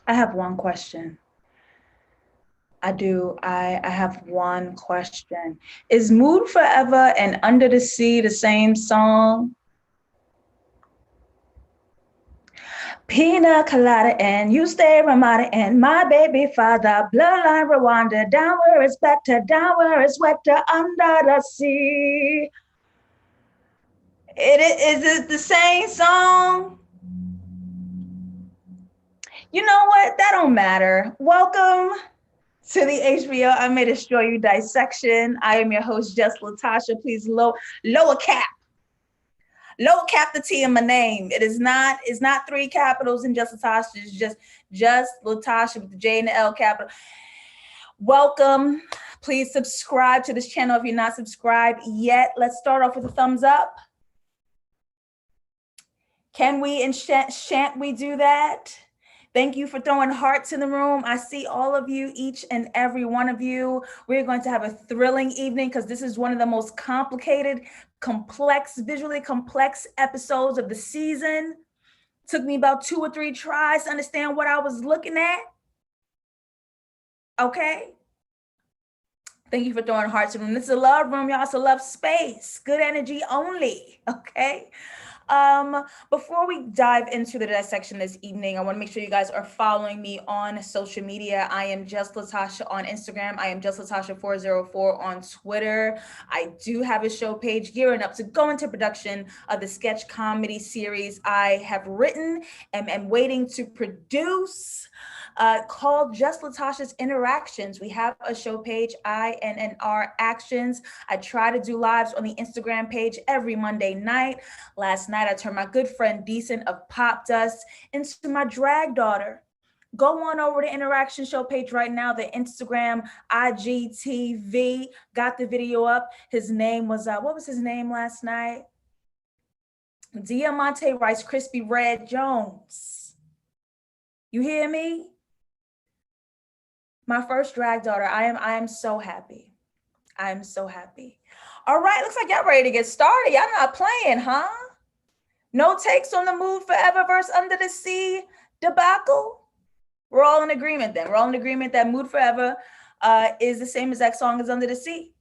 I have one question. I do. I have one question. Is Mood Forever and Under the Sea the same song? Pina colada and you stay Ramada and my baby father, bloodline Rwanda, down where it's better, down where it's wetter, under the sea. Is it the same song? You know what? That don't matter. Welcome to the HBO I May Destroy You Dissection. I am your host, JustLatasha. Please lower cap. Lower cap the T in my name. It's not three capitals in JustLatasha. It's just Latasha with the J and the L capital. Welcome. Please subscribe to this channel if you're not subscribed yet. Let's start off with a thumbs up. Can we and shan't we do that? Thank you for throwing hearts in the room. I see all of you, each and every one of you. We're going to have a thrilling evening because this is one of the most complicated, visually complex episodes of the season. Took me about 2 or 3 tries to understand what I was looking at. Okay. Thank you for throwing hearts in the room. This is a love room, y'all. It's a love space. Good energy only. Okay. Before we dive into the dissection this evening, I want to make sure you guys are following me on social media. I am JustLatasha on Instagram. I am JustLatasha404 on Twitter. I do have a show page gearing up to go into production of the sketch comedy series I have written and am waiting to produce. Called Just Latasha's Interactions. We have a show page, INNR Actions. I try to do lives on the Instagram page every Monday night. Last night, I turned my good friend Decent of Pop Dust into my drag daughter. Go on over to Interaction Show page right now, the Instagram, IGTV. Got the video up. His name was, what was his name last night? Diamante Rice Crispy Red Jones. You hear me? My first drag daughter. I am so happy. I am so happy. All right, looks like y'all ready to get started. Y'all not playing, huh? No takes on the Mood Forever versus Under the Sea debacle? We're all in agreement then. We're all in agreement that Mood Forever is the same exact song as Under the Sea.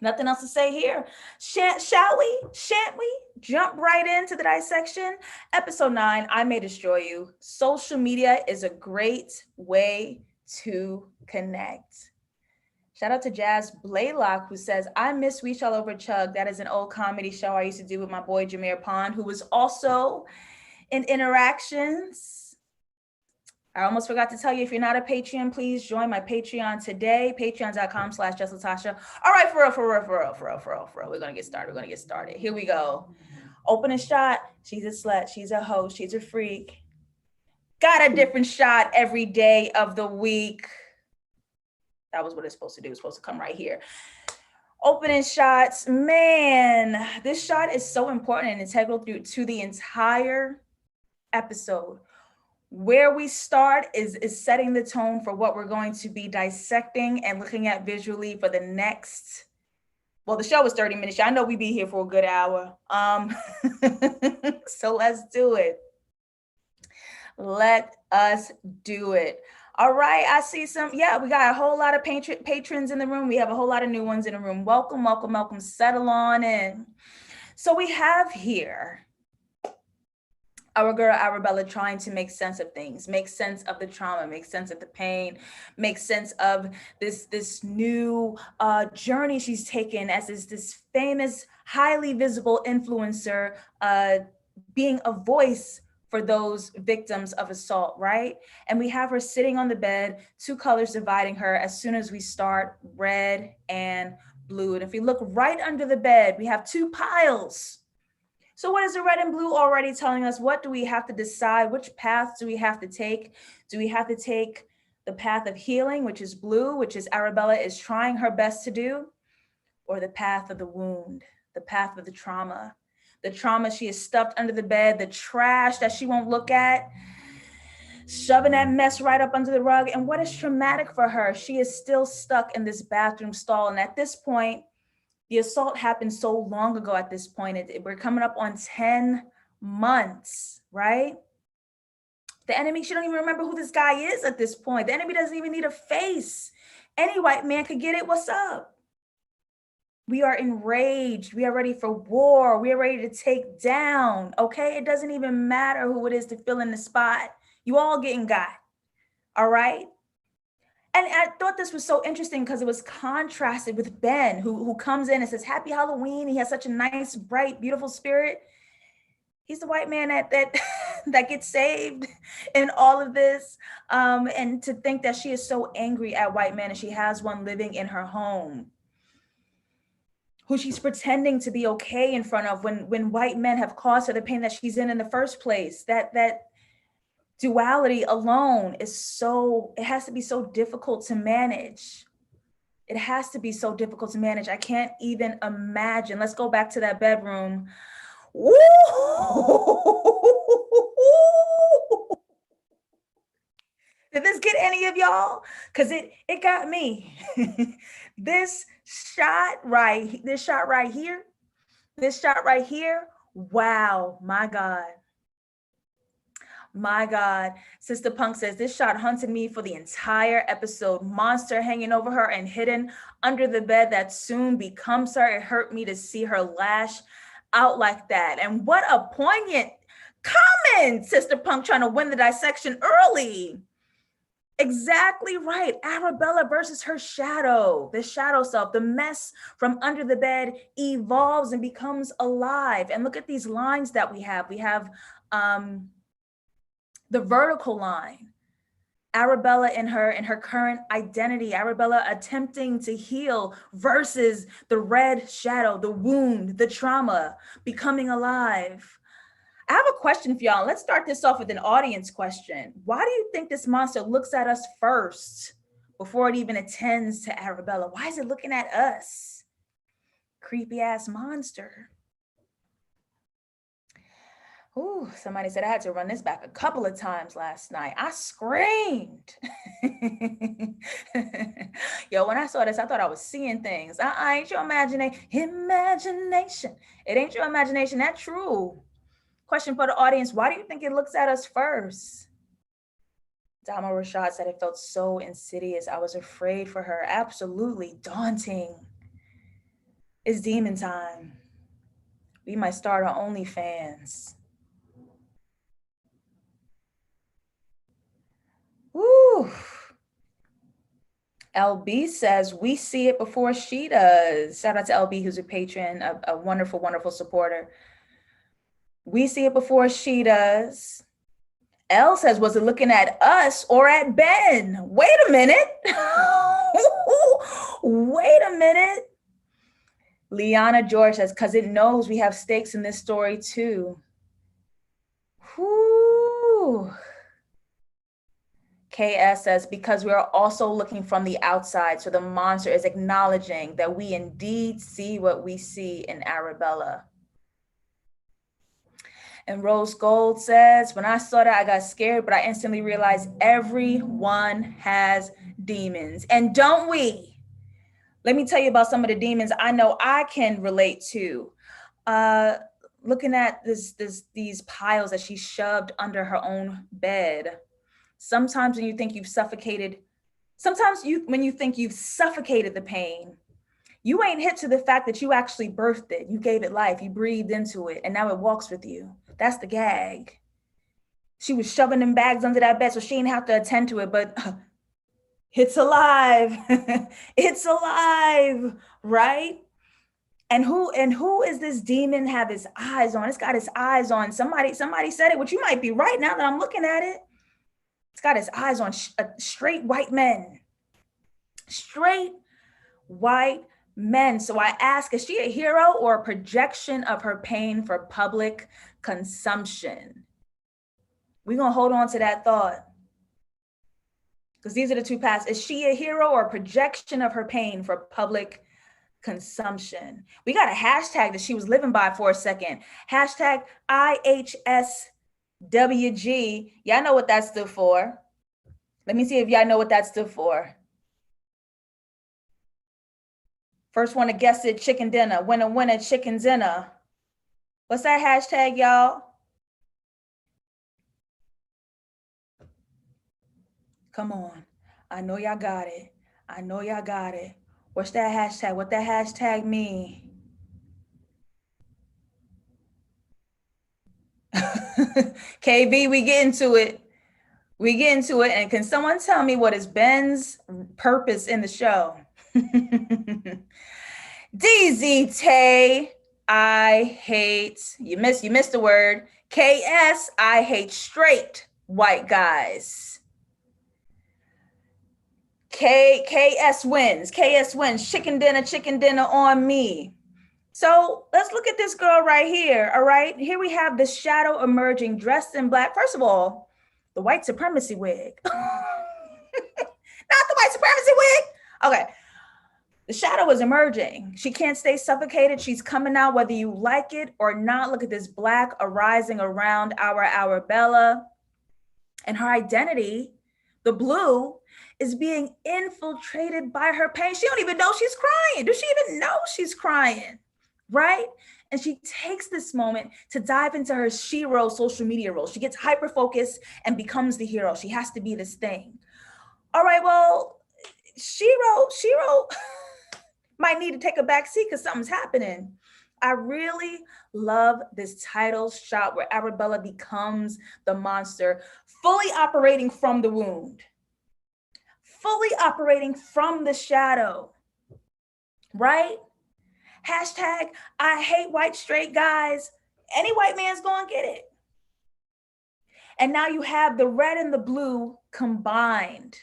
Nothing else to say here. Shall we? Shan't we? Jump right into the dissection. Episode 9, I May Destroy You. Social media is a great way to connect. Shout out to Jazz Blaylock, who says, I miss We Shall Over Chug. That is an old comedy show I used to do with my boy Jameer Pond, who was also in Interactions. I almost forgot to tell you, if you're not a Patreon, please join my Patreon today, patreon.com/JustLatasha. All right, for real. We're going to get started. Here we go. Opening shot. She's a slut. She's a hoe. She's a freak. Got a different shot every day of the week. That was what it's supposed to do. It's supposed to come right here. Opening shots. Man, this shot is so important and integral to the entire episode. Where we start is setting the tone for what we're going to be dissecting and looking at visually for the next, well, the show is 30 minutes. I know we be here for a good hour. So let's do it. Let us do it. All right, I see some, we got a whole lot of patrons in the room. We have a whole lot of new ones in the room. Welcome. Settle on in. So we have here our girl Arabella trying to make sense of things, make sense of the trauma, make sense of the pain, make sense of this new journey she's taken as this famous, highly visible influencer, being a voice for those victims of assault, right? And we have her sitting on the bed, 2 colors dividing her as soon as we start, red and blue. And if you look right under the bed, we have 2 piles. So what is the red and blue already telling us? What do we have to decide? Which path do we have to take? Do we have to take the path of healing, which is blue, which is Arabella is trying her best to do, or the path of the wound, the path of the trauma she is stuffed under the bed, the trash that she won't look at, shoving that mess right up under the rug. And what is traumatic for her? She is still stuck in this bathroom stall. And at this point, the assault happened so long ago at this point. We're coming up on 10 months, right? The enemy, she don't even remember who this guy is at this point. The enemy doesn't even need a face. Any white man could get it. What's up? We are enraged. We are ready for war. We are ready to take down. Okay. It doesn't even matter who it is to fill in the spot. You all getting got. All right. And I thought this was so interesting because it was contrasted with Ben, who comes in and says, Happy Halloween. He has such a nice, bright, beautiful spirit. He's the white man that that gets saved in all of this. And to think that she is so angry at white men and she has one living in her home, who she's pretending to be okay in front of when white men have caused her the pain that she's in the first place. That duality alone is it has to be so difficult to manage. It has to be so difficult to manage. I can't even imagine. Let's go back to that bedroom. Ooh. Did this get any of y'all? Because it got me. This shot right here. Wow, my God. My God. Sister Punk says, this shot hunted me for the entire episode. Monster hanging over her and hidden under the bed that soon becomes her. It hurt me to see her lash out like that. And what a poignant comment, Sister Punk, trying to win the dissection early. Exactly right. Arabella versus her shadow, the shadow self, the mess from under the bed evolves and becomes alive. And look at these lines that we have. We have the vertical line, Arabella in her current identity, Arabella attempting to heal versus the red shadow, the wound, the trauma, becoming alive. I have a question for y'all. Let's start this off with an audience question. Why do you think this monster looks at us first before it even attends to Arabella? Why is it looking at us? Creepy ass monster. Ooh, somebody said I had to run this back a couple of times last night. I screamed. Yo, when I saw this, I thought I was seeing things. Ain't your imagination. It ain't your imagination. That's true. Question for the audience. Why do you think it looks at us first? Dama Rashad said it felt so insidious. I was afraid for her. Absolutely daunting. It's demon time. We might start our OnlyFans. Woo. LB says, we see it before she does. Shout out to LB, who's a patron, a wonderful, wonderful supporter. We see it before she does. L says, was it looking at us or at Ben? Wait a minute. Wait a minute. Liana George says, because it knows we have stakes in this story too. Whew. KS says, because we are also looking from the outside. So the monster is acknowledging that we indeed see what we see in Arabella. And Rose Gold says, when I saw that, I got scared, but I instantly realized everyone has demons. And don't we? Let me tell you about some of the demons I know I can relate to. Looking at these piles that she shoved under her own bed. Sometimes when you think you've suffocated, when you think you've suffocated the pain, you ain't hit to the fact that you actually birthed it. You gave it life. You breathed into it, and now it walks with you. That's the gag. She was shoving them bags under that bed so she didn't have to attend to it, but it's alive. It's alive, right? And who is this demon have his eyes on? It's got his eyes on. Somebody said it, which you might be right now that I'm looking at it. It's got his eyes on straight white men. Straight white men. So I ask, is she a hero or a projection of her pain for public consumption? We're going to hold on to that thought. Because these are the two paths. Is she a hero or a projection of her pain for public consumption? We got a hashtag that she was living by for a second. Hashtag IHSWG. Y'all know what that stood for. Let me see if y'all know what that stood for. First one to guess it, chicken dinner. Winner, chicken dinner. What's that hashtag, y'all? Come on. I know y'all got it. I know y'all got it. What's that hashtag? What that hashtag mean? KB, we get into it. We get into it. And can someone tell me what is Ben's purpose in the show? DZ Tay, I hate, you missed the word. KS, I hate straight white guys. KS wins. KS wins. Chicken dinner on me. So let's look at this girl right here. All right. Here we have the shadow emerging, dressed in black. First of all, the white supremacy wig. Not the white supremacy wig. Okay. The shadow is emerging. She can't stay suffocated. She's coming out whether you like it or not. Look at this black arising around our Arabella. And her identity, the blue, is being infiltrated by her pain. She don't even know she's crying. Does she even know she's crying? Right? And she takes this moment to dive into her Shero social media role. She gets hyper-focused and becomes the hero. She has to be this thing. All right, well, Shero might need to take a back seat because something's happening. I really love this title shot where Arabella becomes the monster, fully operating from the wound, fully operating from the shadow, right? Hashtag, I hate white straight guys. Any white man's gonna get it. And now you have the red and the blue combined.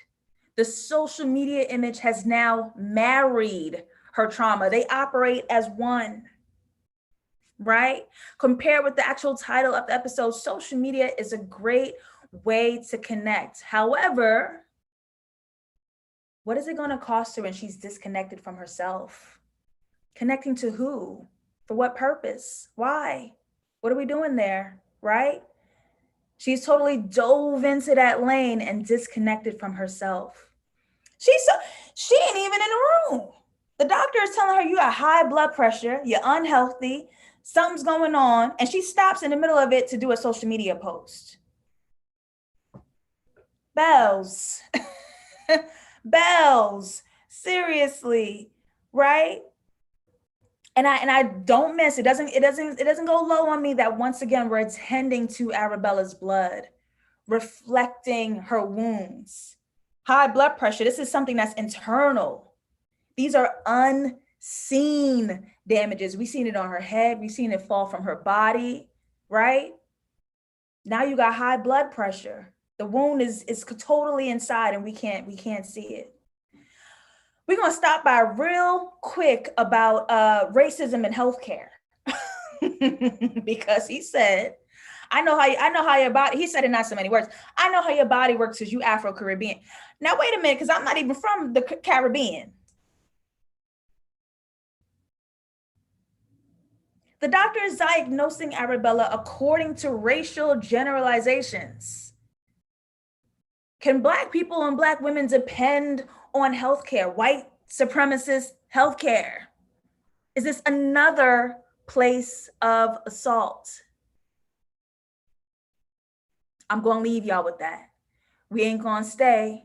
The social media image has now married her trauma. They operate as one, right? Compared with the actual title of the episode, social media is a great way to connect. However, what is it going to cost her when she's disconnected from herself? Connecting to who? For what purpose? Why? What are we doing there, right? She's totally dove into that lane and disconnected from herself. She ain't even in the room. The doctor is telling her you got high blood pressure, you're unhealthy, something's going on, and she stops in the middle of it to do a social media post. Bells. Bells. Seriously, right? And I don't miss it. Doesn't go low on me that once again we're attending to Arabella's blood, reflecting her wounds. High blood pressure. This is something that's internal. These are unseen damages. We've seen it on her head. We've seen it fall from her body, right? Now you got high blood pressure. The wound is totally inside and we can't see it. We're going to stop by real quick about racism in healthcare. Because he said, I know how your body, he said it not so many words. I know how your body works because you Afro-Caribbean. Now, wait a minute, because I'm not even from the Caribbean. The doctor is diagnosing Arabella according to racial generalizations. Can Black people and Black women depend on healthcare, white supremacist healthcare? Is this another place of assault? I'm going to leave y'all with that. We ain't going to stay.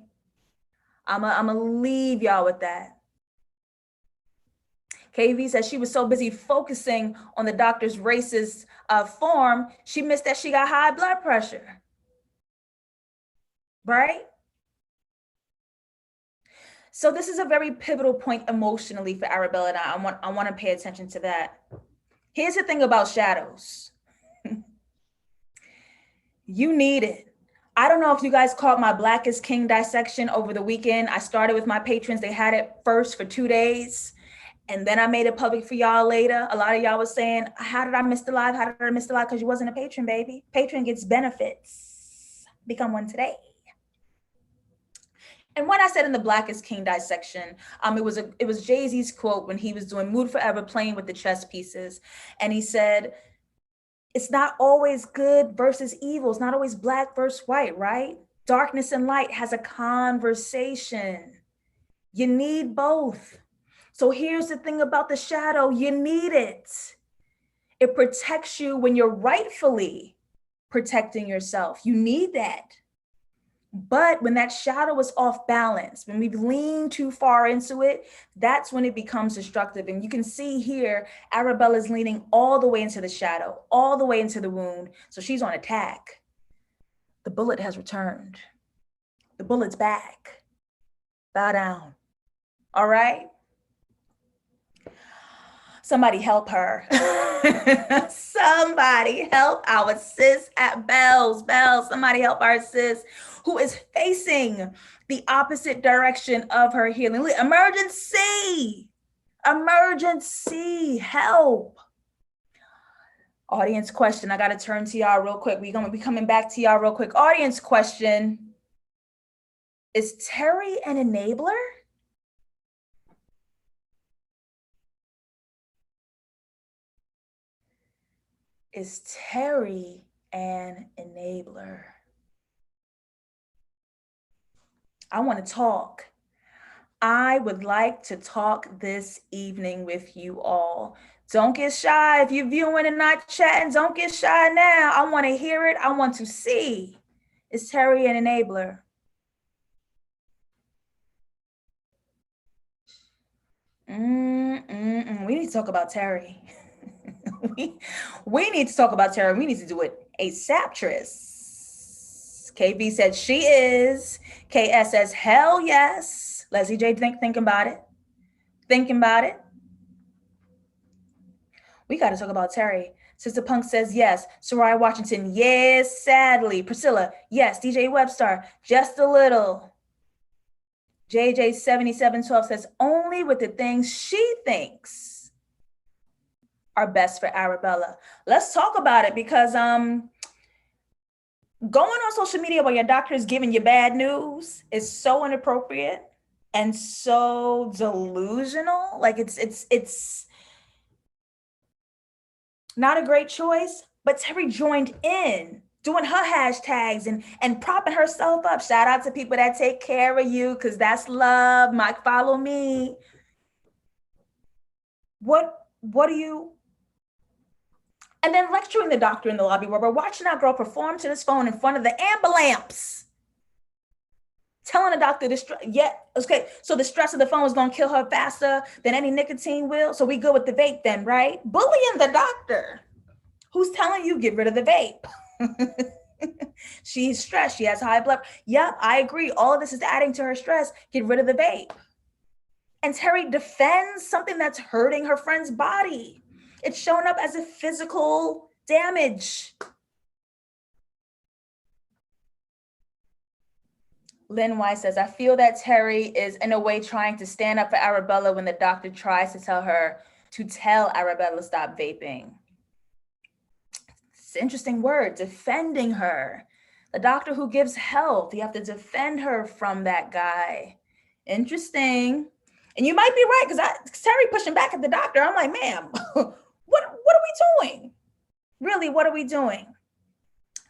I'm going to leave y'all with that. KV says she was so busy focusing on the doctor's racist form, she missed that she got high blood pressure. Right? So this is a very pivotal point emotionally for Arabella, and I want to pay attention to that. Here's the thing about shadows. You need it. I don't know if you guys caught my Black is King dissection over the weekend. I started with my patrons. They had it first for 2 days. And then I made it public for y'all later. A lot of y'all was saying, how did I miss the live? How did I miss the live? Because you wasn't a patron, baby. Patron gets benefits. Become one today. And what I said in the Black is King dissection, it was Jay-Z's quote when he was doing Mood Forever, playing with the chess pieces. And he said, it's not always good versus evil. It's not always Black versus white, right? Darkness and light has a conversation. You need both. So here's the thing about the shadow, you need it. It protects you when you're rightfully protecting yourself. You need that. But when that shadow is off balance, when we've leaned too far into it, that's when it becomes destructive. And you can see here, Arabella's leaning all the way into the shadow, all the way into the wound. So she's on attack. The bullet has returned. The bullet's back. Bow down. All right? Somebody help her. Somebody help our sis at Bells. Somebody help our sis who is facing the opposite direction of her healing. Emergency. Emergency. Help. Audience question. I got to turn to y'all real quick. We're going to be coming back to y'all real quick. Audience question. Is Terry an enabler? Is Terry an enabler? I want to talk. I would like to talk this evening with you all. Don't get shy. If you're viewing and not chatting, don't get shy now. I want to hear it. I want to see. Is Terry an enabler? We need to talk about Terry. we need to talk about Terry. We need to do it ASAPtress. KB said she is. KS says hell yes. Leslie J thinking about it. Thinking about it. We got to talk about Terry. Sister Punk says yes. Soraya Washington, yes, sadly. Priscilla, yes. DJ Webstar, just a little. JJ7712 says only with the things she thinks are best for Arabella. Let's talk about it because going on social media while your doctor is giving you bad news is so inappropriate and so delusional. Like it's not a great choice, but Terry joined in doing her hashtags and propping herself up. Shout out to people that take care of you because that's love. Mike, follow me. What do you? And then lecturing the doctor in the lobby where we're watching our girl perform to this phone in front of the ambulance. Telling the doctor this, yeah, okay, so the stress of the phone is going to kill her faster than any nicotine will. So we go with the vape then, right? Bullying the doctor who's telling you get rid of the vape. She's stressed. She has high blood. Yep, I agree. All of this is adding to her stress. Get rid of the vape. And Terry defends something that's hurting her friend's body. It's shown up as a physical damage. Lynn Weiss says, I feel that Terry is in a way trying to stand up for Arabella when the doctor tries to tell Arabella to stop vaping. It's an interesting word, defending her. The doctor who gives health, you have to defend her from that guy. Interesting. And you might be right, because Terry pushing back at the doctor. I'm like, ma'am, what are we doing? Really, what are we doing?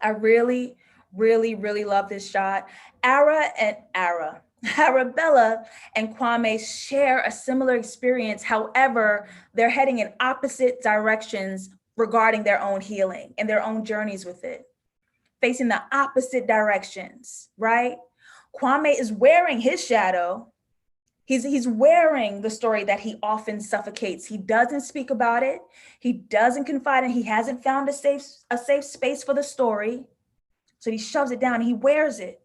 I really, really, really love this shot. Arabella and Kwame share a similar experience. However, they're heading in opposite directions regarding their own healing and their own journeys with it, facing the opposite directions, right? Kwame is wearing his shadow. He's wearing the story that he often suffocates. He doesn't speak about it. He doesn't confide in. He hasn't found a safe space for the story. So he shoves it down and he wears it.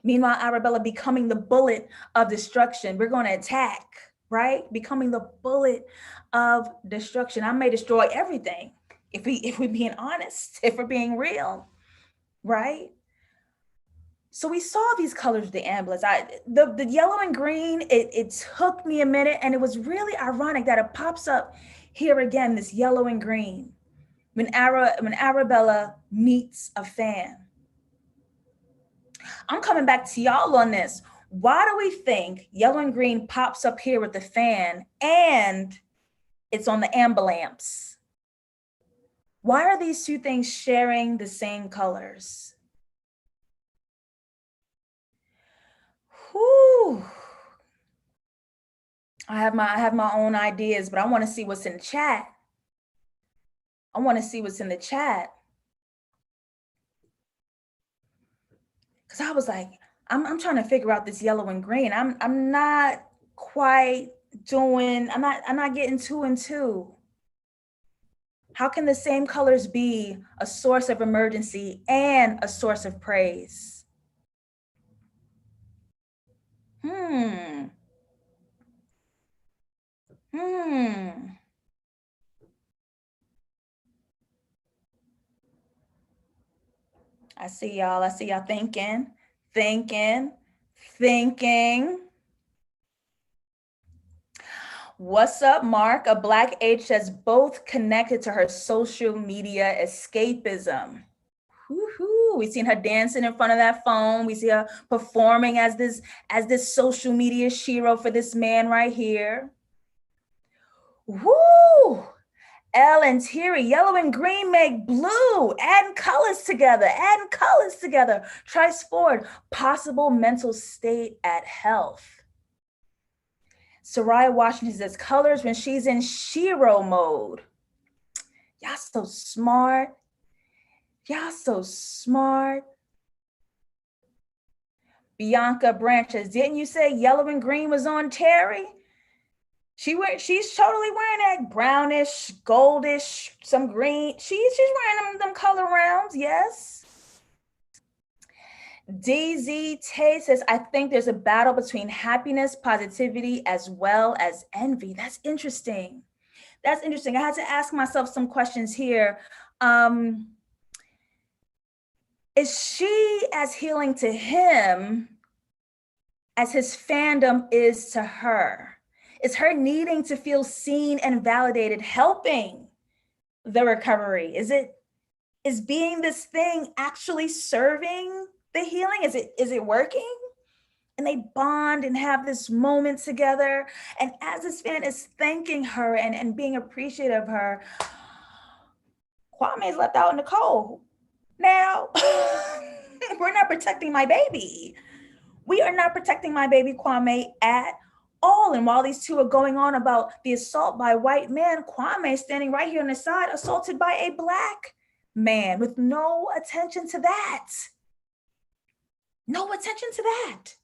Meanwhile, Arabella becoming the bullet of destruction. We're going to attack, right? Becoming the bullet of destruction. I may destroy everything if we're being honest, if we're being real, right? So we saw these colors of the ambulance. The yellow and green, it took me a minute, and it was really ironic that it pops up here again, this yellow and green, when Arabella meets a fan. I'm coming back to y'all on this. Why do we think yellow and green pops up here with the fan and it's on the ambulance? Why are these two things sharing the same colors? Whew. I have my own ideas, but I want to see what's in the chat. I want to see what's in the chat. because I was like, I'm trying to figure out this yellow and green. I'm not quite doing, I'm not getting 2 and 2. How can the same colors be a source of emergency and a source of praise? Hmm. Hmm. I see y'all. I see y'all thinking, thinking, thinking. What's up, Mark? A Black H that's both connected to her social media escapism. Woohoo. We seen her dancing in front of that phone. We see her performing as this social media Shero for this man right here. Woo! L and Terry, yellow and green make blue. Adding colors together, adding colors together. Trice forward, possible mental state at health. Soraya Washington says colors when she's in Shero mode. Y'all so smart. Y'all so smart. Bianca Branches, didn't you say yellow and green was on Terry? She's totally wearing that brownish, goldish, some green. She's wearing them color rounds, yes. DZ Tay says, I think there's a battle between happiness, positivity, as well as envy. That's interesting. That's interesting. I had to ask myself some questions here. Is she as healing to him as his fandom is to her? Is her needing to feel seen and validated helping the recovery? Is being this thing actually serving the healing? Is it working? And they bond and have this moment together. And as this fan is thanking her and being appreciative of her, Kwame's left out in the cold. Now, we're not protecting my baby. We are not protecting my baby Kwame at all. And while these two are going on about the assault by a white man, Kwame is standing right here on the side, assaulted by a Black man with no attention to that. No attention to that.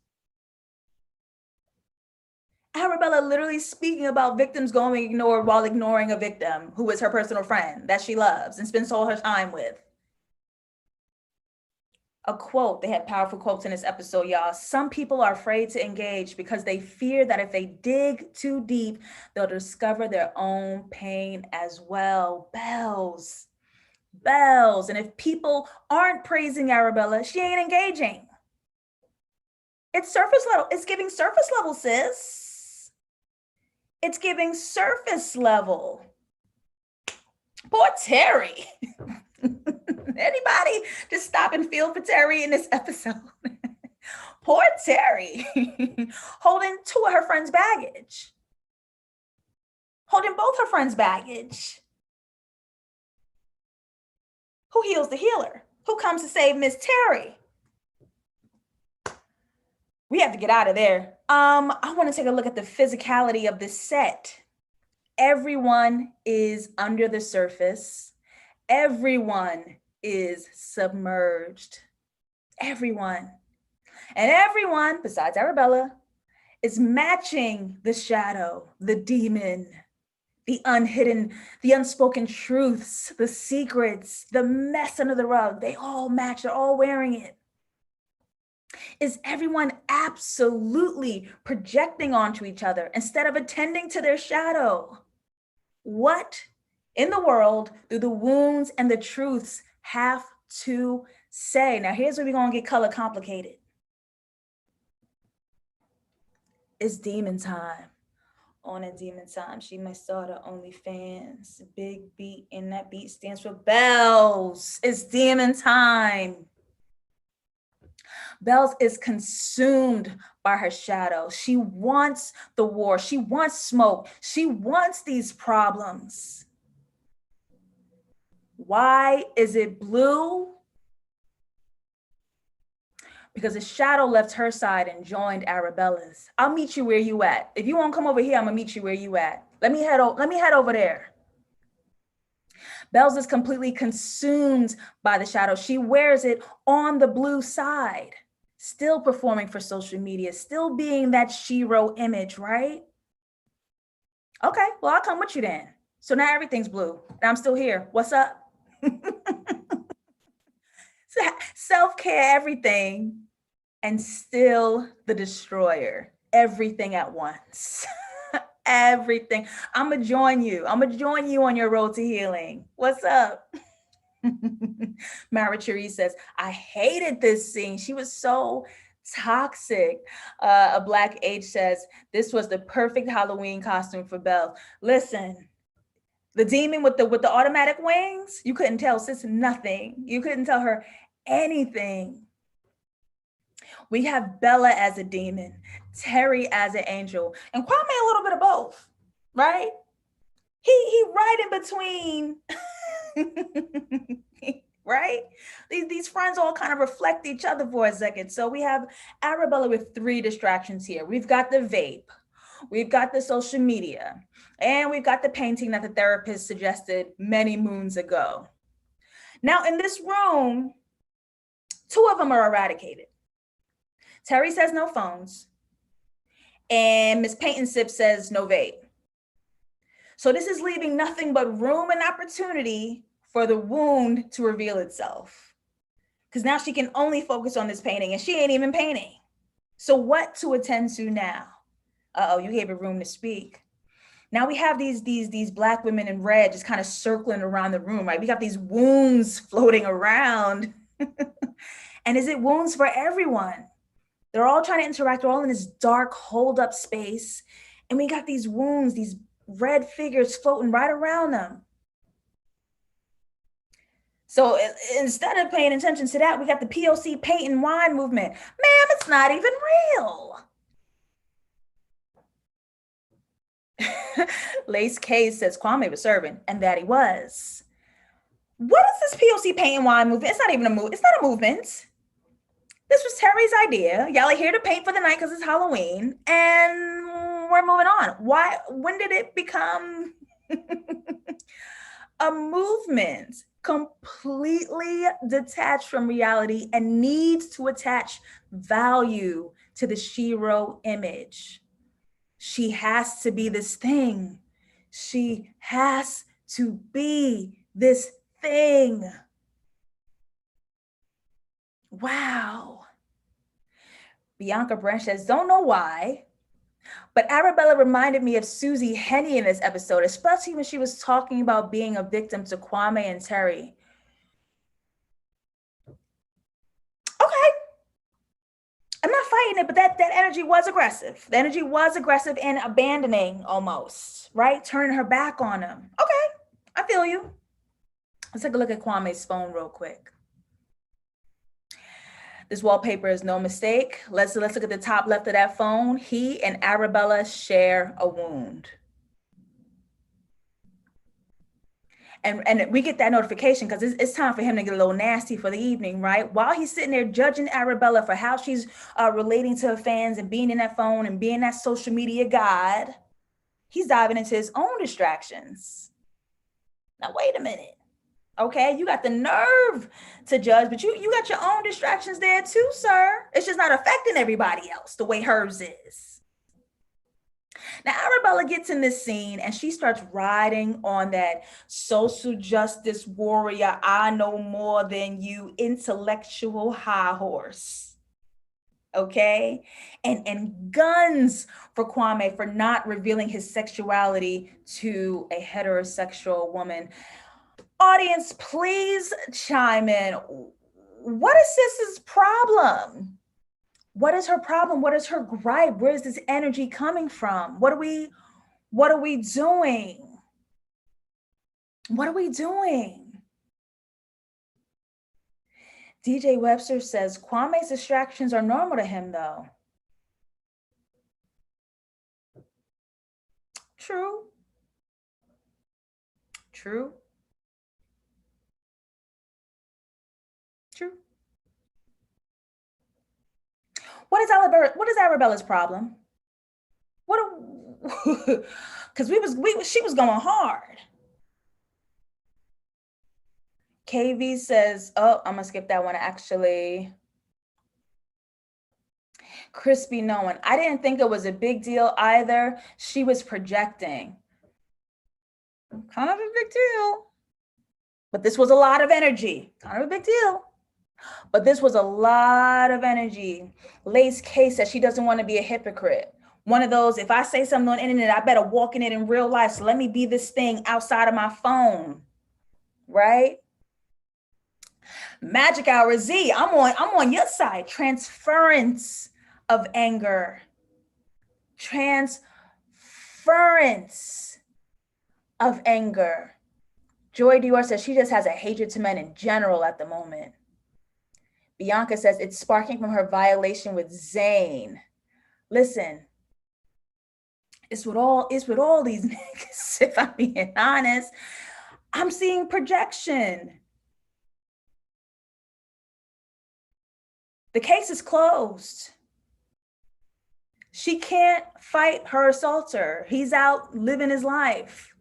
Arabella literally speaking about victims going ignored while ignoring a victim who is her personal friend that she loves and spends all her time with. A quote, they had powerful quotes in this episode, y'all. Some people are afraid to engage because they fear that if they dig too deep, they'll discover their own pain as well. Bells. And if people aren't praising Arabella, she ain't engaging. It's surface level. It's giving surface level, sis. It's giving surface level. Poor Terry. Anybody just stop and feel for Terry in this episode? Poor Terry. Holding 2 of her friends' baggage. Holding both her friends' baggage. Who heals the healer? Who comes to save Miss Terry? We have to get out of there. I want to take a look at the physicality of this set. Everyone is under the surface. Everyone is submerged. Everyone. And everyone, besides Arabella, is matching the shadow, the demon, the unhidden, the unspoken truths, the secrets, the mess under the rug. They all match, they're all wearing it. Is everyone absolutely projecting onto each other instead of attending to their shadow? What in the world do the wounds and the truths have to say? Now, here's where we're going to get color complicated. It's demon time. On a demon time. She may start her OnlyFans. Big beat, and that beat stands for bells. It's demon time. Bells is consumed by her shadow. She wants the war. She wants smoke. She wants these problems. Why is it blue? Because the shadow left her side and joined Arabella's. I'll meet you where you at. If you won't come over here, I'm gonna meet you where you at. Let me head over there. Bells is completely consumed by the shadow. She wears it on the blue side. still performing for social media, still being that Shero image, right? Okay, well, I'll come with you then. So now everything's blue and I'm still here. What's up? Self-care, everything, and still the destroyer. Everything at once. Everything. I'm gonna join you. I'm gonna join you on your road to healing. What's up? Mara Cherie says, I hated this scene. She was so toxic. A Black H says, this was the perfect Halloween costume for Belle. Listen, the demon with the automatic wings, you couldn't tell sis nothing. You couldn't tell her anything. We have Bella as a demon, Terry as an angel, and Kwame a little bit of both, right? He right in between. Right? These friends all kind of reflect each other for a second. So we have Arabella with 3 distractions here. We've got the vape, we've got the social media, and we've got the painting that the therapist suggested many moons ago. Now in this room, 2 of them are eradicated. Terry says no phones, and Miss Paint and Sip says no vape. So this is leaving nothing but room and opportunity for the wound to reveal itself. Because now she can only focus on this painting and she ain't even painting. So what to attend to now? Uh-oh, you gave her room to speak. Now we have these Black women in red just kind of circling around the room, right? We got these wounds floating around. And is it wounds for everyone? They're all trying to interact. They're all in this dark, hold up space. And we got these wounds, these red figures floating right around them. So instead of paying attention to that, we got the POC paint and wine movement. Ma'am, it's not even real. Lace K says Kwame was serving, and that he was. What is this POC paint and wine movement? It's not even a move. It's not a movement. This was Terry's idea. Y'all are here to paint for the night because it's Halloween, and we're moving on. Why? When did it become a movement? Completely detached from reality and needs to attach value to the Shero image. She has to be this thing. She has to be this thing. Wow. Bianca Branch says, don't know why, but Arabella reminded me of Susie Henny in this episode, especially when she was talking about being a victim to Kwame and Terry. Okay. I'm not fighting it, but that energy was aggressive. The energy was aggressive and abandoning almost, right? Turning her back on him. Okay, I feel you. Let's take a look at Kwame's phone real quick. This wallpaper is no mistake. Let's look at the top left of that phone. He and Arabella share a wound. And we get that notification because it's time for him to get a little nasty for the evening, right? While he's sitting there judging Arabella for how she's relating to her fans and being in that phone and being that social media god, he's diving into his own distractions. Now, wait a minute. Okay, you got the nerve to judge, but you got your own distractions there too, sir. It's just not affecting everybody else the way hers is. Now, Arabella gets in this scene and she starts riding on that social justice warrior, I know more than you, intellectual high horse. Okay? And guns for Kwame for not revealing his sexuality to a heterosexual woman. Audience, please chime in. What is Sis's problem? What is her problem? What is her gripe? Where is this energy coming from? What are we doing? What are we doing? DJ Webster says Kwame's distractions are normal to him, though. True. True. True. What is Arabella's problem? Because she was going hard. KV says, oh, I'm gonna skip that one actually. Crispy knowing. I didn't think it was a big deal either. She was projecting. Kind of a big deal. But this was a lot of energy. Kind of a big deal. But this was a lot of energy. Lace K says she doesn't want to be a hypocrite. One of those, if I say something on the internet, I better walk in it in real life. So let me be this thing outside of my phone. Right? Magic Hour Z, I'm on your side. Transference of anger. Transference of anger. Joy Dior says she just has a hatred to men in general at the moment. Bianca says it's sparking from her violation with Zayn. Listen, it's with all these niggas, if I'm being honest. I'm seeing projection. The case is closed. She can't fight her assaulter. He's out living his life.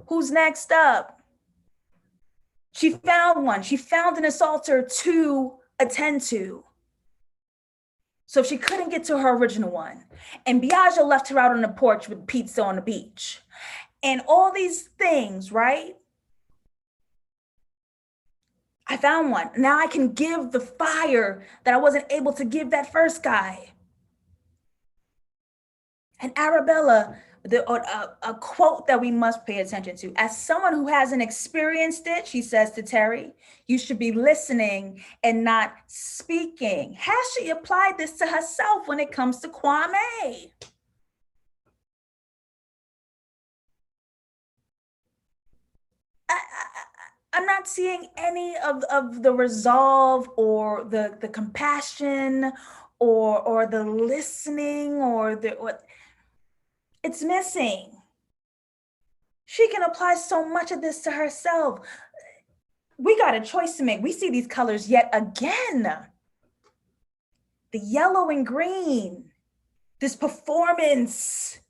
Who's next up? She found one. She found an assaulter to attend to. So she couldn't get to her original one. And Biagio left her out on the porch with pizza on the beach. And all these things, right? I found one. Now I can give the fire that I wasn't able to give that first guy. And Arabella, a quote that we must pay attention to. As someone who hasn't experienced it, she says to Terry, you should be listening and not speaking. Has she applied this to herself when it comes to Kwame? I'm not seeing any of the resolve or the compassion or the listening or what. It's missing. She can apply so much of this to herself. We got a choice to make. We see these colors yet again. The yellow and green, this performance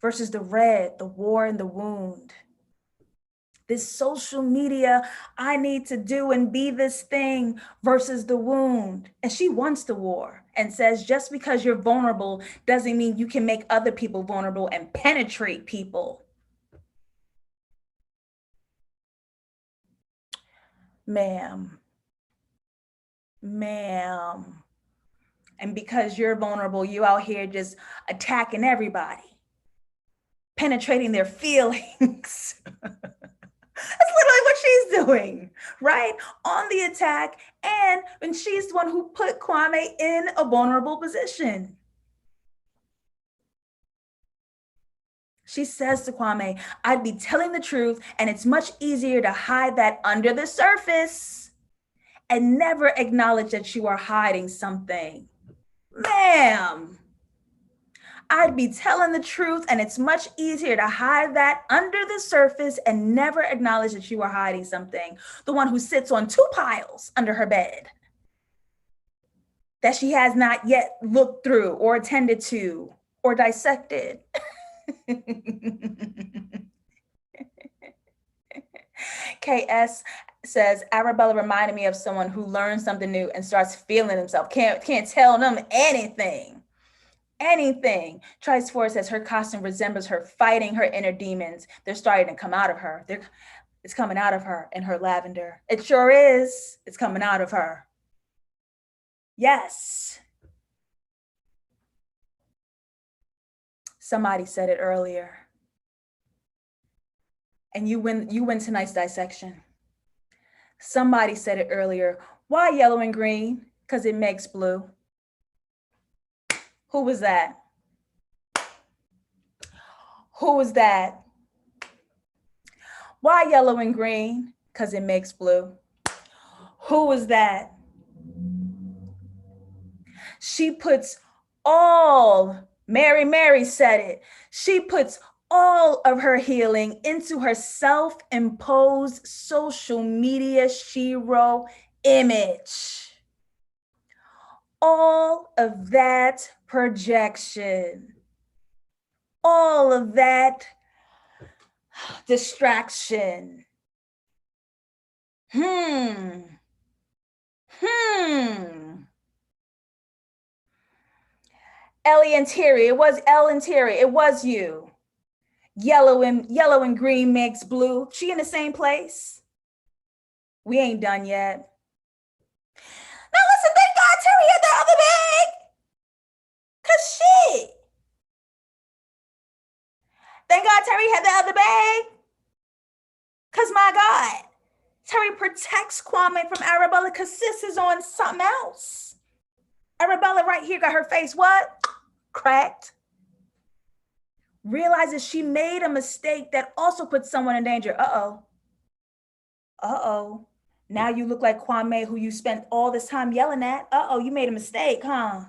versus the red, the war and the wound. This social media, I need to do and be this thing versus the wound. And she wants the war and says, just because you're vulnerable doesn't mean you can make other people vulnerable and penetrate people. Ma'am. And because you're vulnerable, you out here just attacking everybody, penetrating their feelings. That's literally what she's doing, right? On the attack. And when she's the one who put Kwame in a vulnerable position. She says to Kwame, I'd be telling the truth, and it's much easier to hide that under the surface and never acknowledge that you are hiding something. Ma'am, I'd be telling the truth, and it's much easier to hide that under the surface and never acknowledge that you are hiding something. The one who sits on two piles under her bed that she has not yet looked through or attended to or dissected. KS says, Arabella reminded me of someone who learns something new and starts feeling himself. Can't tell them anything. Transference says her costume resembles her fighting her inner demons. They're starting to come out of her. It's coming out of her in her lavender. It sure is. It's coming out of her. Yes. Somebody said it earlier. And you win tonight's dissection. Somebody said it earlier. Why yellow and green? Because it makes blue. Who was that? Who was that? Why yellow and green? Because it makes blue. Who was that? She puts all, Mary said it. She puts all of her healing into her self-imposed social media Shero image. All of that projection, all of that distraction. Ellie and Terry. It was Elle and Terry. It was you. Yellow and green makes blue. She in the same place. We ain't done yet. Now listen, thank God Terry had the other bag. Cause shit. Thank God Terry had the other bag. Cause my God, Terry protects Kwame from Arabella because sis is on something else. Arabella right here got her face what? Cracked. Realizes she made a mistake that also put someone in danger. Uh-oh. Uh-oh. Now you look like Kwame, who you spent all this time yelling at. Uh-oh, you made a mistake, huh?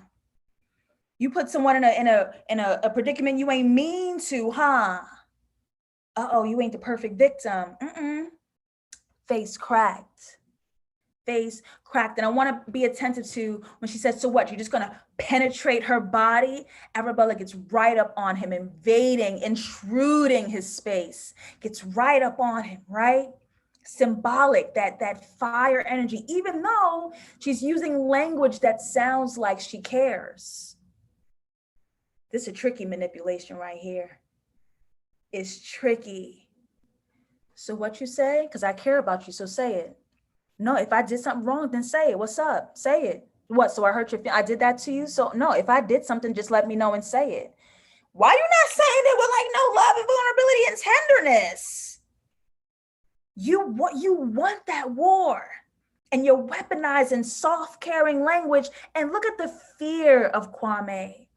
You put someone in a predicament you ain't mean to, huh? Uh-oh, you ain't the perfect victim. Face cracked. Face cracked. And I want to be attentive to when she says, so what? You're just going to penetrate her body? Arabella gets right up on him, invading, intruding his space, gets right up on him, right? Symbolic, that fire energy, even though she's using language that sounds like she cares. This is a tricky manipulation right here. It's tricky. So what you say? Because I care about you, so say it. No, if I did something wrong, then say it. What's up? Say it. What? So I hurt your feelings? I did that to you? So no, if I did something, just let me know and say it. Why are you not saying it with like no love and vulnerability and tenderness? You want that war, and you're weaponizing soft, caring language. And look at the fear of Kwame.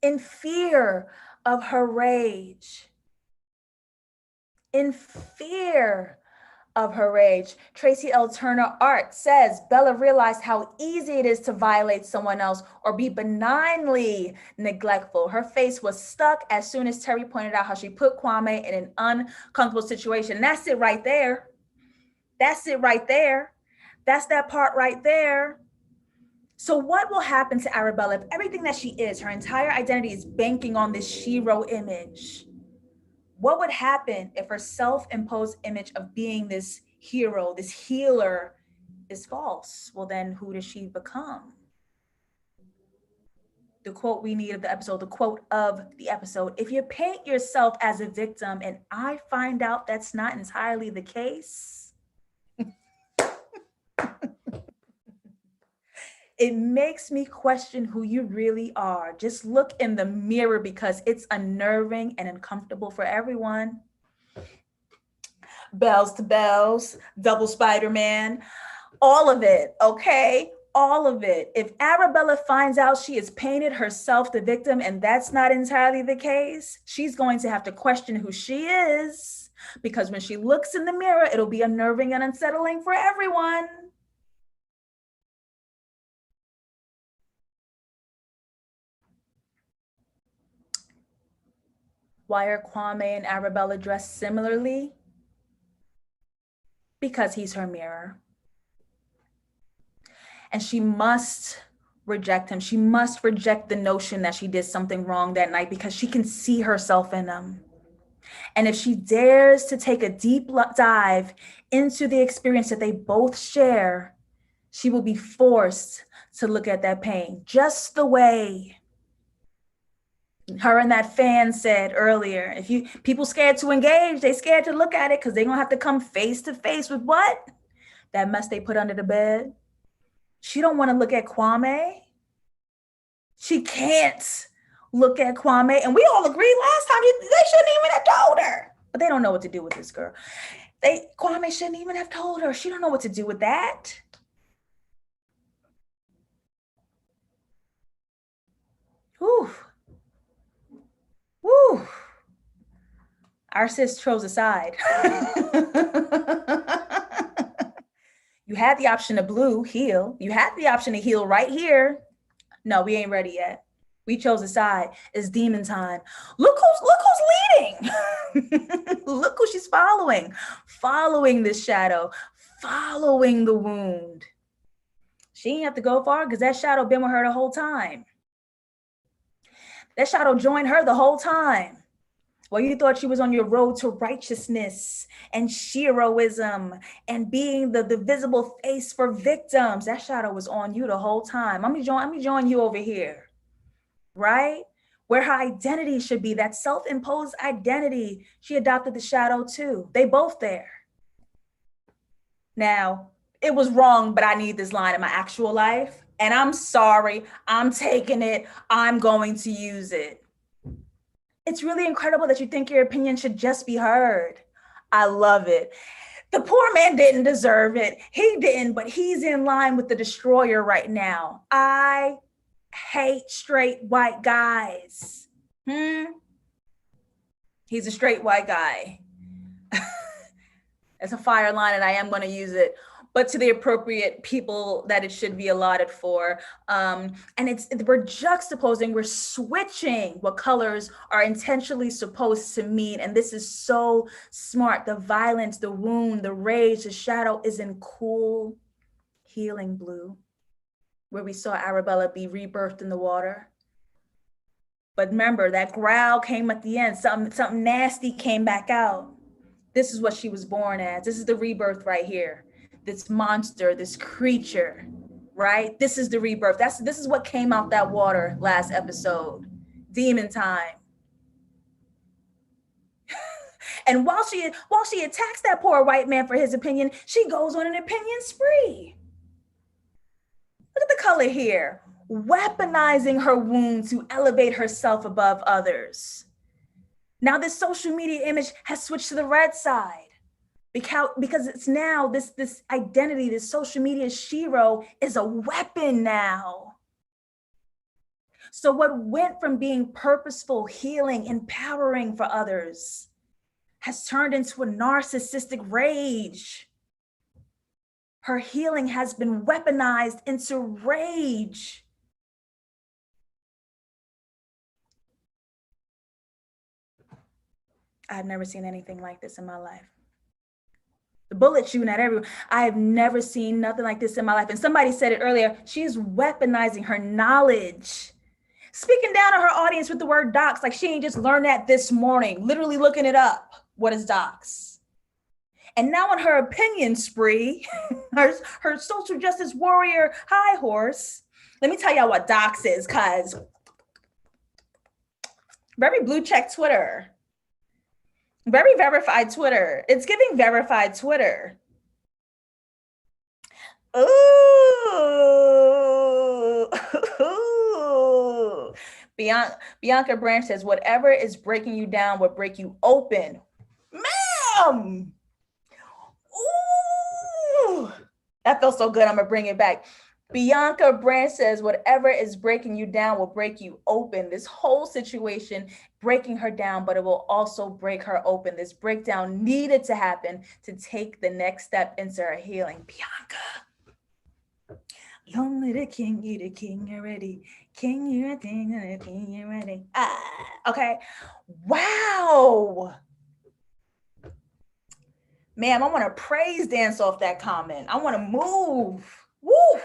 In fear of her rage. In fear of her rage. Tracy L. Turner Art says, Bella realized how easy it is to violate someone else or be benignly neglectful. Her face was stuck as soon as Terry pointed out how she put Kwame in an uncomfortable situation. That's it right there. That's it right there. That's that part right there. So what will happen to Arabella if everything that she is, her entire identity is banking on this Shero image? What would happen if her self-imposed image of being this hero, this healer, is false? Well, then who does she become? The quote we need of the episode, the quote of the episode, if you paint yourself as a victim and I find out that's not entirely the case, it makes me question who you really are. Just look in the mirror because it's unnerving and uncomfortable for everyone. Bells to bells, double Spider-Man, all of it, okay? All of it. If Arabella finds out she has painted herself the victim and that's not entirely the case, she's going to have to question who she is, because when she looks in the mirror, it'll be unnerving and unsettling for everyone. Why are Kwame and Arabella dressed similarly? Because he's her mirror. And she must reject him. She must reject the notion that she did something wrong that night because she can see herself in him. And if she dares to take a deep dive into the experience that they both share, she will be forced to look at that pain just the way her and that fan said earlier. If you people scared to engage, they scared to look at it because they're gonna have to come face to face with what? That mess they put under the bed. She don't want to look at Kwame. She can't look at Kwame. And we all agreed last time they shouldn't even have told her. But they don't know what to do with this girl. Kwame shouldn't even have told her. She don't know what to do with that. Whew. Whew. Our sis chose a side. You had the option of blue, heal. You had the option to heal right here. No, we ain't ready yet. We chose a side. It's demon time. Look who's leading. Look who she's following. Following this shadow. Following the wound. She ain't have to go far because that shadow been with her the whole time. That shadow joined her the whole time. Well, you thought she was on your road to righteousness and Sheroism and being the visible face for victims. That shadow was on you the whole time. Let me join you over here. right? Where her identity should be, that self-imposed identity. She adopted the shadow too. They both there. Now, it was wrong, but I need this line in my actual life. And I'm sorry, I'm taking it, I'm going to use it. It's really incredible that you think your opinion should just be heard. I love it. The poor man didn't deserve it. He didn't, but he's in line with the destroyer right now. I hate straight white guys. He's a straight white guy. It's a fire line, and I am going to use it, but to the appropriate people that it should be allotted for. And we're juxtaposing, we're switching what colors are intentionally supposed to mean. And this is so smart. The violence, the wound, the rage, the shadow is in cool, healing blue, where we saw Arabella be rebirthed in the water. But remember, that growl came at the end. Something nasty came back out. This is what she was born as. This is the rebirth right here. This monster, this creature, right? This is the rebirth. This is what came out that water last episode. Demon time. And while she attacks that poor white man for his opinion, she goes on an opinion spree. Look at the color here. Weaponizing her wound to elevate herself above others. Now this social media image has switched to the red side because it's now this identity, this social media Shero is a weapon now. So what went from being purposeful, healing, empowering for others has turned into a narcissistic rage. Her healing has been weaponized into rage. I've never seen anything like this in my life. The bullet shooting at everyone. I have never seen nothing like this in my life. And somebody said it earlier, she's weaponizing her knowledge. Speaking down to her audience with the word docs, like she ain't just learned that this morning, literally looking it up. What is docs? And now on her opinion spree, her social justice warrior high horse, let me tell y'all what docs is, cause very blue check Twitter. Very verified Twitter. It's giving verified Twitter. Ooh. Bianca Branch says, whatever is breaking you down will break you open. Ma'am. Ooh. That felt so good. I'm going to bring it back. Bianca Branch says, whatever is breaking you down will break you open. This whole situation breaking her down, but it will also break her open. This breakdown needed to happen to take the next step into her healing. Bianca. Long little king, you the king already. King, you're a thing, king, you're ready. Okay. Wow. Ma'am, I want to praise dance off that comment. I want to move. Woo.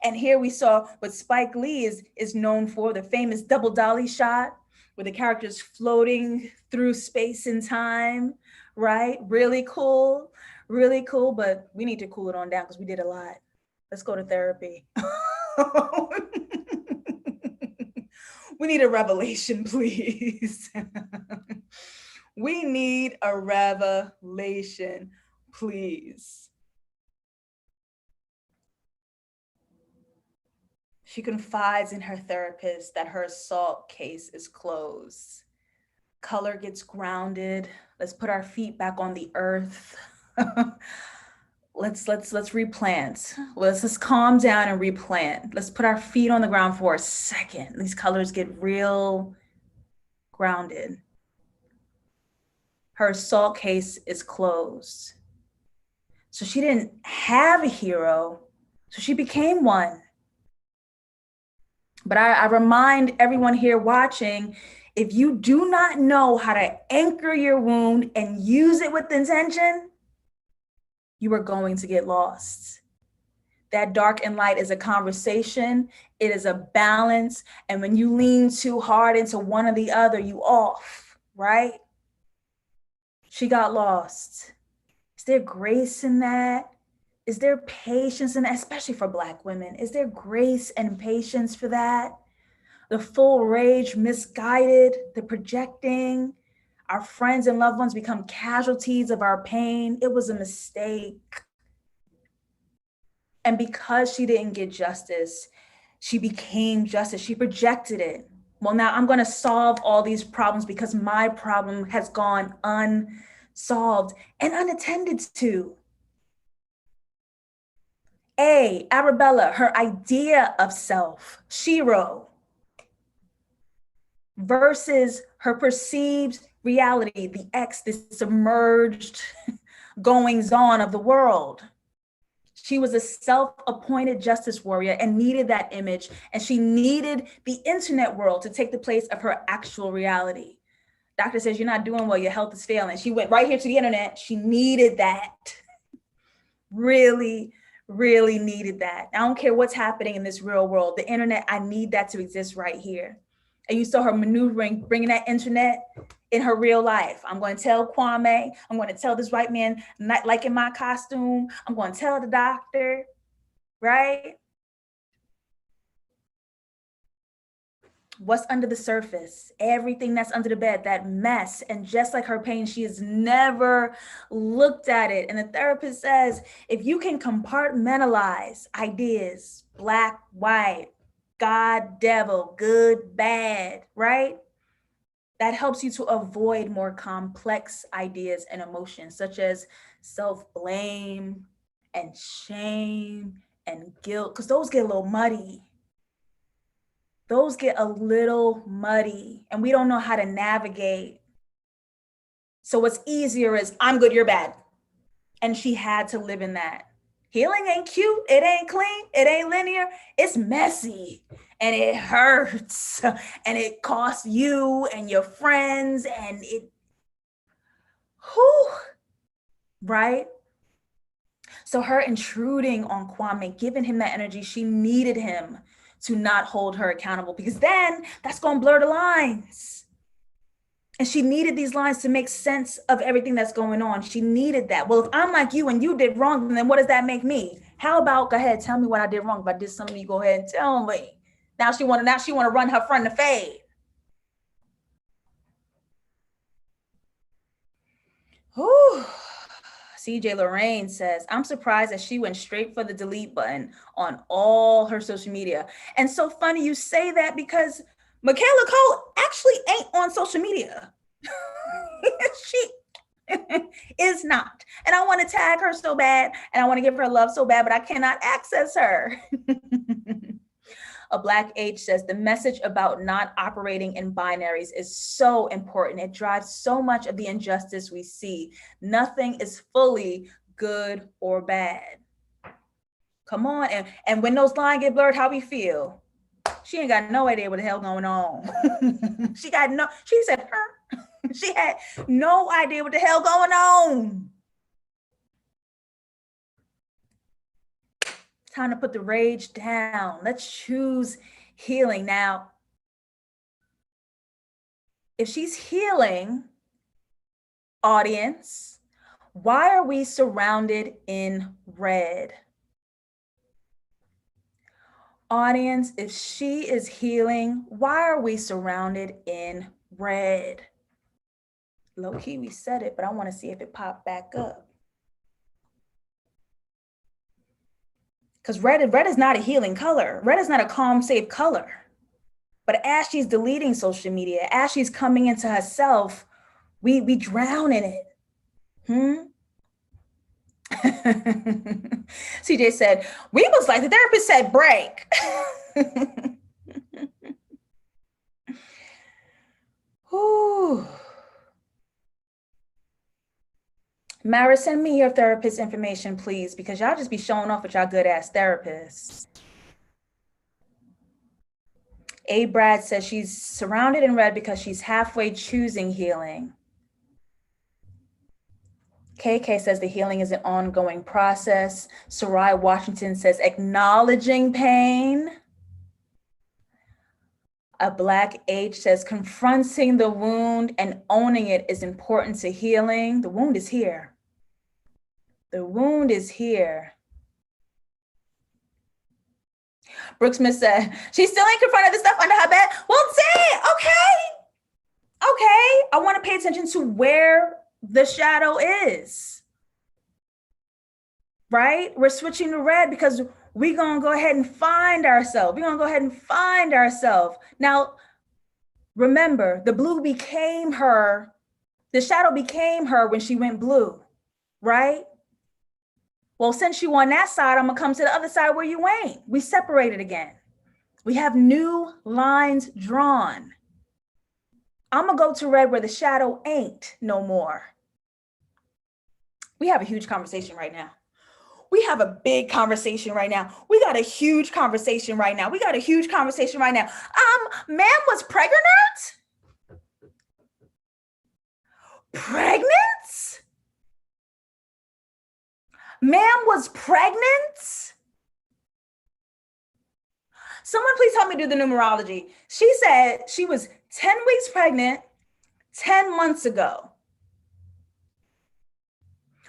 And here we saw what Spike Lee is known for, the famous double dolly shot, where the character's floating through space and time, right? Really cool, but we need to cool it on down because we did a lot. Let's go to therapy. We need a revelation, please. We need a revelation, please. She confides in her therapist that her assault case is closed. Color gets grounded. Let's put our feet back on the earth. Let's replant. Let's calm down and replant. Let's put our feet on the ground for a second. These colors get real grounded. Her assault case is closed. So she didn't have a hero, so she became one. But I remind everyone here watching, if you do not know how to anchor your wound and use it with intention, you are going to get lost. That dark and light is a conversation. It is a balance. And when you lean too hard into one or the other, you off, right? She got lost. Is there grace in that? Is there patience in that, especially for Black women? Is there grace and patience for that? The full rage, misguided, the projecting. Our friends and loved ones become casualties of our pain. It was a mistake. And because she didn't get justice, she became justice. She projected it. Well, now I'm going to solve all these problems because my problem has gone unsolved and unattended to. Arabella, her idea of self, Shero, versus her perceived reality, the X, this submerged goings on of the world. She was a self-appointed justice warrior and needed that image, and she needed the internet world to take the place of her actual reality. Doctor says, you're not doing well, your health is failing. She went right here to the internet. She needed that. Really, really needed that. I don't care what's happening in this real world. The internet, I need that to exist right here. And you saw her maneuvering, bringing that internet in her real life. I'm going to tell Kwame, I'm going to tell this white man not liking my costume. I'm going to tell the doctor, right? What's under the surface, everything that's under the bed, that mess. And just like her pain, she has never looked at it. And the therapist says, if you can compartmentalize ideas, black, white, God, devil, good, bad, right? That helps you to avoid more complex ideas and emotions, such as self-blame and shame and guilt, because those get a little muddy. Those get a little muddy and we don't know how to navigate. So what's easier is I'm good, you're bad. And she had to live in that. Healing ain't cute. It ain't clean. It ain't linear. It's messy and it hurts and it costs you and your friends and it, whew, right? So her intruding on Kwame, giving him that energy, she needed him to not hold her accountable because then that's going to blur the lines. And she needed these lines to make sense of everything that's going on. She needed that. Well, if I'm like you and you did wrong, then what does that make me? How about, go ahead, tell me what I did wrong. If I did something, you go ahead and tell me. Now she want to run her friend to fade. Whew. CJ Lorraine says, I'm surprised that she went straight for the delete button on all her social media. And so funny you say that because Michaela Coel actually ain't on social media. She is not. And I want to tag her so bad and I want to give her love so bad, but I cannot access her. A Black H says, the message about not operating in binaries is so important. It drives so much of the injustice we see. Nothing is fully good or bad. Come on. And when those lines get blurred, how we feel? She ain't got no idea what the hell going on. She said, she had no idea what the hell going on. Time to put the rage down. Let's choose healing. Now, if she's healing, audience, why are we surrounded in red? Audience, if she is healing, why are we surrounded in red? Low key, we said it, but I want to see if it popped back up. Because red is not a healing color. Red is not a calm, safe color. But as she's deleting social media, as she's coming into herself, we drown in it. CJ said, we was like, the therapist said break. Ooh. Mara, send me your therapist information, please, because y'all just be showing off with y'all good ass therapists. A. Brad says she's surrounded in red because she's halfway choosing healing. KK says the healing is an ongoing process. Sarai Washington says acknowledging pain. A Black H says confronting the wound and owning it is important to healing. The wound is here. The wound is here. Brooke Smith said, she still ain't confronted the stuff under her bed. Well, dang, okay. I want to pay attention to where the shadow is, right? We're switching to red because we're going to go ahead and find ourselves. Now, remember, the blue became her, the shadow became her when she went blue, right? Well, since you on that side, I'm going to come to the other side where you ain't. We separated again. We have new lines drawn. I'm going to go to red where the shadow ain't no more. We have a huge conversation right now. We have a big conversation right now. We got a huge conversation right now. Ma'am was pregnant? Pregnant? Ma'am was pregnant? Someone please help me do the numerology. She said she was 10 weeks pregnant 10 months ago.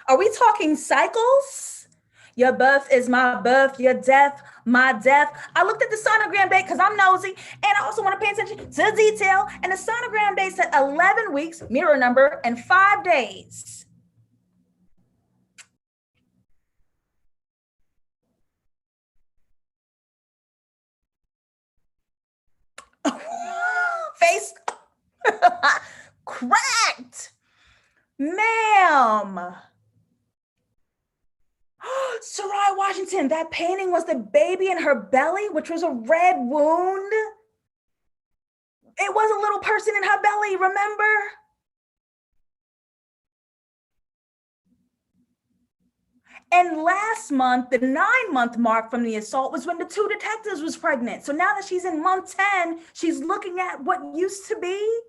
Are we talking cycles? Your birth is my birth, your death, my death. I looked at the sonogram date because I'm nosy, and I also want to pay attention to detail. And the sonogram date said 11 weeks, mirror number, and 5 days. Face cracked. Ma'am. Sarai Washington, that painting was the baby in her belly, which was a red wound. It was a little person in her belly, remember? And last month, the 9-month mark from the assault was when the 2 detectives was pregnant. So now that she's in month 10, she's looking at what used to be.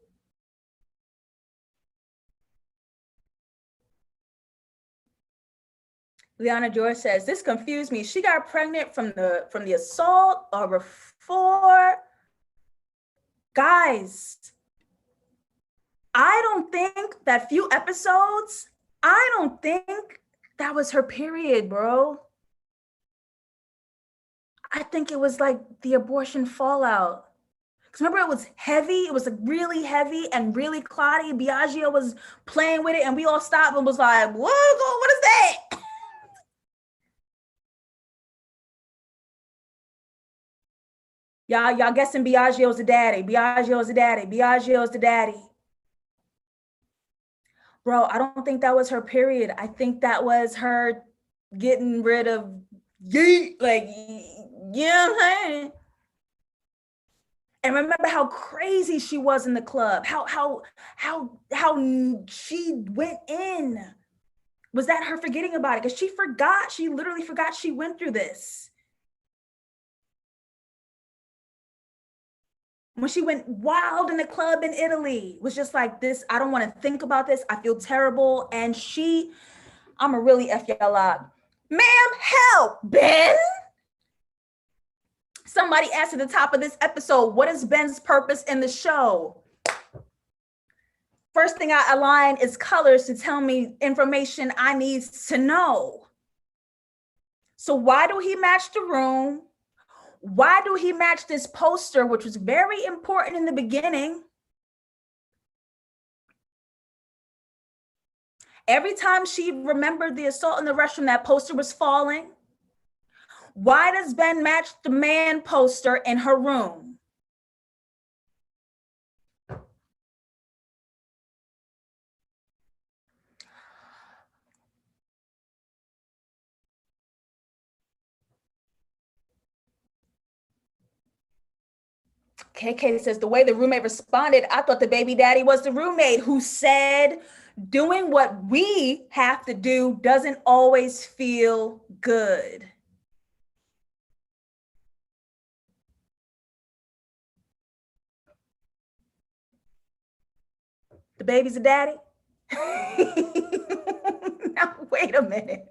Liana George says, this confused me. She got pregnant from the assault or before? Guys, I don't think that few episodes, I don't think that was her period, bro. I think it was like the abortion fallout. Because remember, it was heavy. It was like really heavy and really clotty. Biagio was playing with it, and we all stopped and was like, whoa, what is that? Y'all guessing Biagio's the daddy. Biagio's the daddy. Bro, I don't think that was her period. I think that was her getting rid of yeet, like, yeah, man. And remember how crazy she was in the club. How she went in. Was that her forgetting about it? Because she literally forgot she went through this. When she went wild in the club in Italy, was just like this, I don't want to think about this. I feel terrible. And I'ma really F y'all up. Ma'am, help, Ben. Somebody asked at the top of this episode, what is Ben's purpose in the show? First thing I align is colors to tell me information I need to know. So why do he match the room? Why do he match this poster, which was very important in the beginning? Every time she remembered the assault in the restroom, that poster was falling. Why does Ben match the man poster in her room? KK says, the way the roommate responded, I thought the baby daddy was the roommate who said, doing what we have to do doesn't always feel good. The baby's a daddy? Now, wait a minute.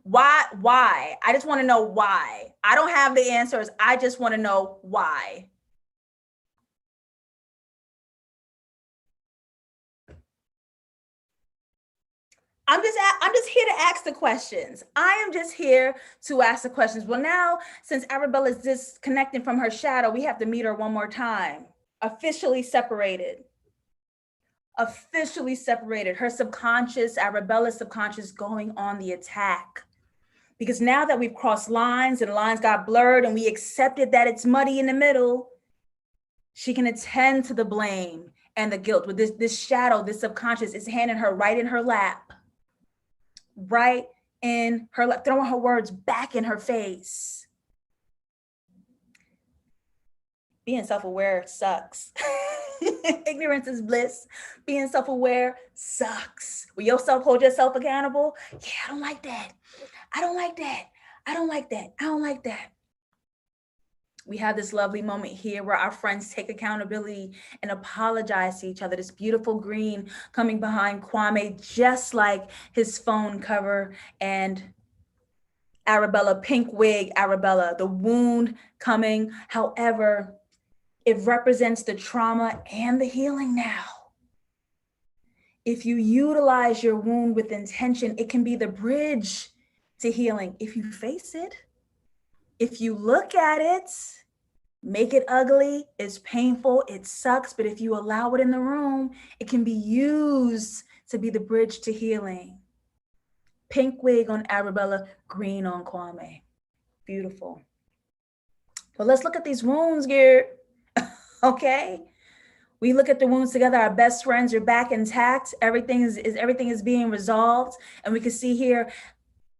Why? I just want to know why. I don't have the answers. I just want to know why. I'm just here to ask the questions. I am just here to ask the questions. Well, now, since Arabella is disconnecting from her shadow, we have to meet her one more time. Officially separated. Officially separated. Her subconscious, Arabella's subconscious, going on the attack. Because now that we've crossed lines and lines got blurred and we accepted that it's muddy in the middle, she can attend to the blame and the guilt with this shadow, this subconscious is handing her right in her lap. Right in her lap, throwing her words back in her face. Being self-aware sucks. Ignorance is bliss. Being self-aware sucks. Will yourself hold yourself accountable? Yeah, I don't like that. I don't like that. I don't like that. I don't like that. We have this lovely moment here where our friends take accountability and apologize to each other. This beautiful green coming behind Kwame, just like his phone cover, and Arabella, pink wig, Arabella, the wound coming. However, it represents the trauma and the healing now. If you utilize your wound with intention, it can be the bridge to healing. If you face it, if you look at it, make it ugly, it's painful, it sucks, but if you allow it in the room, it can be used to be the bridge to healing. Pink wig on Arabella, green on Kwame. Beautiful. But let's look at these wounds here, okay? We look at the wounds together, our best friends are back intact, everything is being resolved, and we can see here,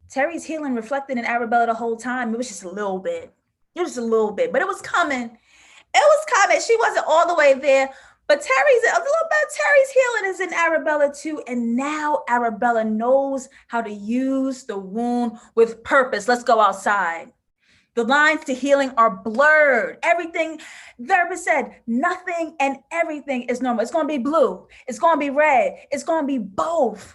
Terry's healing reflected in Arabella the whole time. It was just a little bit. It was a little bit, but it was coming. It was coming. She wasn't all the way there, but Terry's healing is in Arabella too. And now Arabella knows how to use the wound with purpose. Let's go outside. The lines to healing are blurred. Everything, therapist said, nothing and everything is normal. It's going to be blue. It's going to be red. It's going to be both.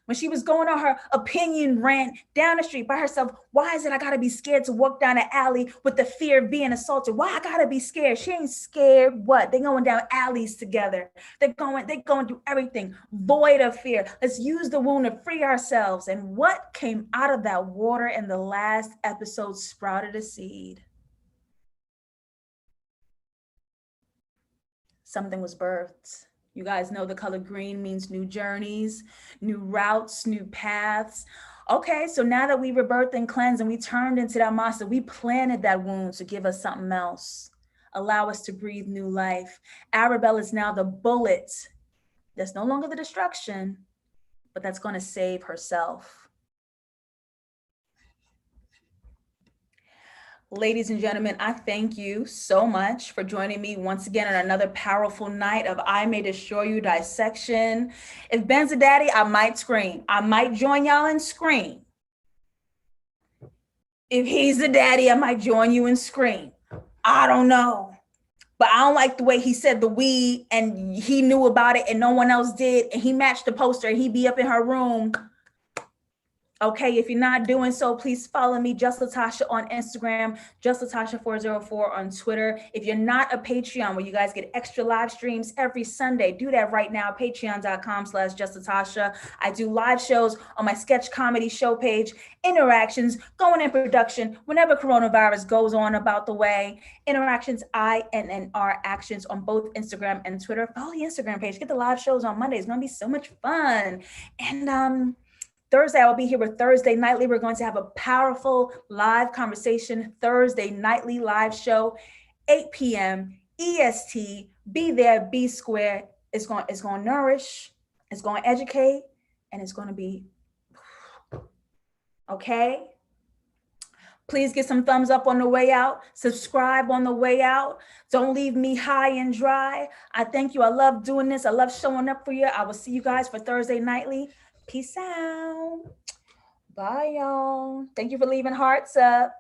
When she was going on her opinion rant down the street by herself, why is it I gotta be scared to walk down the alley with the fear of being assaulted? Why I gotta be scared? She ain't scared. What? They're going down alleys together. They're going through everything, void of fear. Let's use the wound to free ourselves. And what came out of that water in the last episode sprouted a seed. Something was birthed. You guys know the color green means new journeys, new routes, new paths. Okay, so now that we rebirthed and cleansed and we turned into that monster, we planted that wound to give us something else, allow us to breathe new life. Arabella is now the bullet that's no longer the destruction, but that's going to save herself. Ladies and gentlemen, I thank you so much for joining me once again on another powerful night of I May Destroy You Dissection. If Ben's a daddy, I might scream. I might join y'all and scream. If he's the daddy, I might join you and scream. I don't know. But I don't like the way he said the we and he knew about it and no one else did. And he matched the poster and he be up in her room. Okay, if you're not doing so, please follow me, JustLatasha on Instagram, JustLatasha404 on Twitter. If you're not a Patreon where you guys get extra live streams every Sunday, do that right now, patreon.com/JustLatasha. I do live shows on my sketch comedy show page, interactions, going in production, whenever coronavirus goes on about the way, interactions, INNR actions on both Instagram and Twitter. Follow the Instagram page, get the live shows on Monday. It's gonna be so much fun. And Thursday, I'll be here with Thursday Nightly. We're going to have a powerful live conversation, Thursday Nightly live show, 8 p.m. EST. Be there, be square. It's going to nourish, it's going to educate, and it's going to be, okay? Please get some thumbs up on the way out. Subscribe on the way out. Don't leave me high and dry. I thank you. I love doing this. I love showing up for you. I will see you guys for Thursday Nightly. Peace out. Bye, y'all. Thank you for leaving hearts up.